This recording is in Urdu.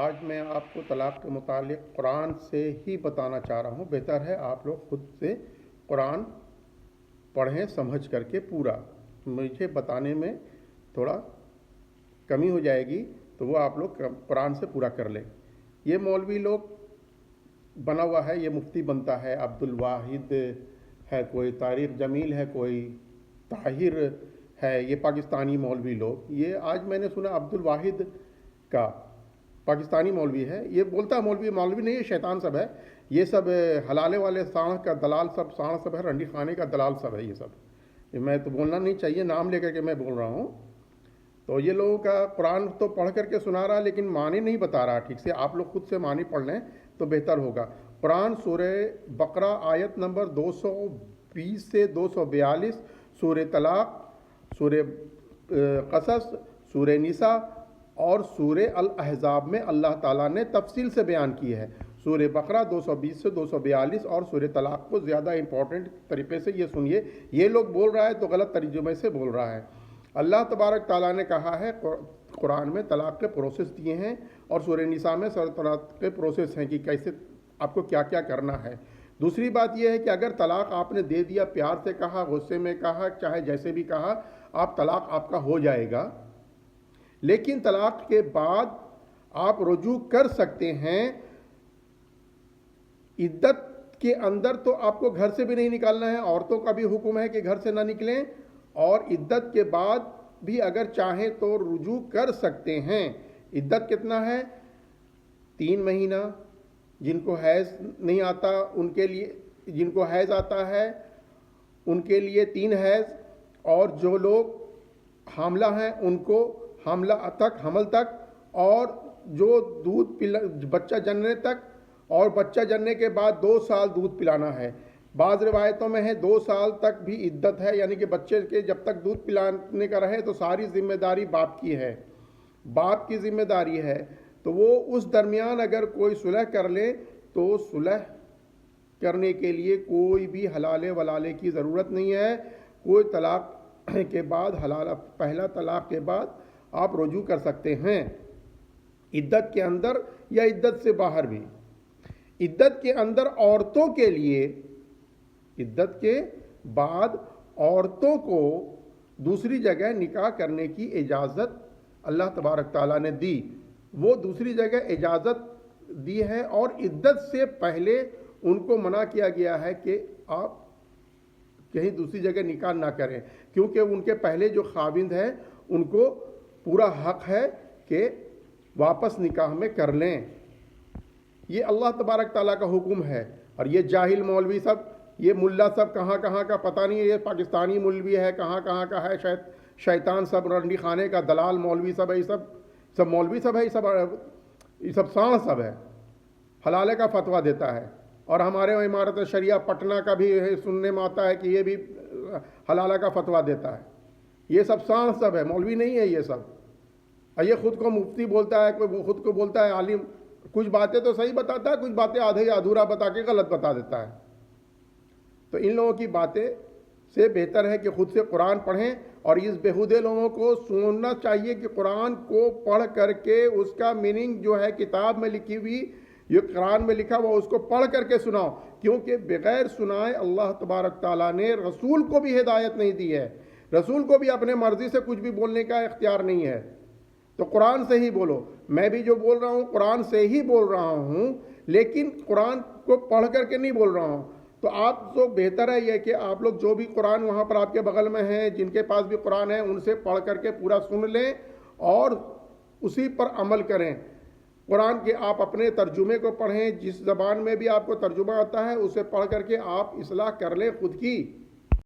آج میں آپ کو طلاق کے متعلق قرآن سے ہی بتانا چاہ رہا ہوں. بہتر ہے آپ لوگ خود سے قرآن پڑھیں سمجھ کر کے پورا. مجھے بتانے میں تھوڑا کمی ہو جائے گی تو وہ آپ لوگ قرآن سے پورا کر لیں. یہ مولوی لوگ بنا ہوا ہے, یہ مفتی بنتا ہے, عبد الواحد ہے, کوئی طارق جمیل ہے, کوئی طاہر ہے, یہ پاکستانی مولوی لوگ. یہ آج میں نے سنا عبد الواحد کا پاکستانی مولوی ہے, یہ بولتا ہے مولوی نہیں, یہ شیطان سب ہے. یہ سب حلالے والے سانڑ کا دلال سانڑ سب ہے, رنڈی خانے کا دلال سب ہے. یہ سب میں تو بولنا نہیں چاہیے, نام لے کر کے میں بول رہا ہوں. تو یہ لوگوں کا قرآن تو پڑھ کر کے سنا رہا لیکن معنی نہیں بتا رہا ٹھیک سے. آپ لوگ خود سے معنی پڑھ لیں تو بہتر ہوگا. قرآن سورہ بقرہ آیت نمبر 220 سے 242, سورہ طلاق, سورہ قصص, سورہ نساء اور سورہ الاحزاب میں اللہ تعالیٰ نے تفصیل سے بیان کی ہے. سورہ بقرہ 220 سے 242 اور سورہ طلاق کو زیادہ امپورٹنٹ طریقے سے یہ سنیے. یہ لوگ بول رہا ہے تو غلط ترجمے سے بول رہا ہے. اللہ تبارک تعالیٰ نے کہا ہے قرآن میں طلاق کے پروسیس دیے ہیں, اور سورہ نساء میں طلاق کے پروسیس ہیں کہ کیسے آپ کو کیا کیا کرنا ہے. دوسری بات یہ ہے کہ اگر طلاق آپ نے دے دیا, پیار سے کہا, غصے میں کہا, چاہے جیسے بھی کہا, طلاق آپ کا ہو جائے گا. لیکن طلاق کے بعد آپ رجوع کر سکتے ہیں. عدت کے اندر تو آپ کو گھر سے بھی نہیں نکالنا ہے, عورتوں کا بھی حکم ہے کہ گھر سے نہ نکلیں, اور عدت کے بعد بھی اگر چاہیں تو رجوع کر سکتے ہیں. عدت کتنا ہے؟ 3 مہینہ. جن کو حیض نہیں آتا ان کے لیے, جن کو حیض آتا ہے ان کے لیے 3 حیض, اور جو لوگ حاملہ ہیں ان کو حمل تک, اور جو بچہ جننے تک, اور بچہ جننے کے بعد 2 سال دودھ پلانا ہے. بعض روایتوں میں ہے 2 سال تک بھی عدت ہے, یعنی کہ بچے کے جب تک دودھ پلانے کا رہے تو ساری ذمہ داری باپ کی ہے, باپ کی ذمہ داری ہے. تو وہ اس درمیان اگر کوئی صلح کر لے تو صلح کرنے کے لیے کوئی بھی حلالے ولالے کی ضرورت نہیں ہے. کوئی طلاق کے بعد پہلا طلاق کے بعد آپ رجوع کر سکتے ہیں, عدت کے اندر یا عدت سے باہر بھی. عدت کے اندر عورتوں کے لیے, عدت کے بعد عورتوں کو دوسری جگہ نکاح کرنے کی اجازت اللہ تبارک تعالیٰ نے دی. وہ دوسری جگہ اجازت دی ہے, اور عدت سے پہلے ان کو منع کیا گیا ہے کہ آپ کہیں دوسری جگہ نکاح نہ کریں, کیونکہ ان کے پہلے جو خاوند ہیں ان کو پورا حق ہے کہ واپس نکاح میں کر لیں. یہ اللہ تبارک تعالیٰ کا حکم ہے. اور یہ جاہل مولوی سب, یہ ملا سب کہاں کہاں کا پتہ نہیں ہے, یہ پاکستانی مولوی ہے, کہاں کہاں کا ہے, شیطان سب, رنڈی خانے کا دلال مولوی سب ہے. یہ سب مولوی سب ہے, یہ سب سانڑ سب ہے, حلالے کا فتویٰ دیتا ہے. اور ہمارے عمارت شریعہ پٹنہ کا بھی سننے میں آتا ہے کہ یہ بھی حلالہ کا فتویٰ دیتا ہے. یہ سب سانڑ سب ہے, مولوی نہیں ہے یہ سب. یہ خود کو مفتی بولتا ہے, کوئی خود کو بولتا ہے عالم. کچھ باتیں تو صحیح بتاتا ہے, کچھ باتیں آدھے یا ادھورا بتا کے غلط بتا دیتا ہے. تو ان لوگوں کی باتیں سے بہتر ہے کہ خود سے قرآن پڑھیں. اور اس بےہودے لوگوں کو سننا چاہیے کہ قرآن کو پڑھ کر کے اس کا میننگ جو ہے کتاب میں لکھی ہوئی, یہ قرآن میں لکھا ہوا, اس کو پڑھ کر کے سناؤ. کیونکہ بغیر سنائے اللہ تبارک تعالیٰ نے رسول کو بھی ہدایت نہیں دی ہے, رسول کو بھی اپنے مرضی سے کچھ بھی بولنے کا اختیار نہیں ہے. تو قرآن سے ہی بولو. میں بھی جو بول رہا ہوں قرآن سے ہی بول رہا ہوں, لیکن قرآن کو پڑھ کر کے نہیں بول رہا ہوں. تو آپ تو بہتر ہے یہ کہ آپ لوگ جو بھی قرآن وہاں پر آپ کے بغل میں ہیں, جن کے پاس بھی قرآن ہے, ان سے پڑھ کر کے پورا سن لیں اور اسی پر عمل کریں. قرآن کے آپ اپنے ترجمے کو پڑھیں, جس زبان میں بھی آپ کو ترجمہ آتا ہے اسے پڑھ کر کے آپ اصلاح کر لیں خود کی.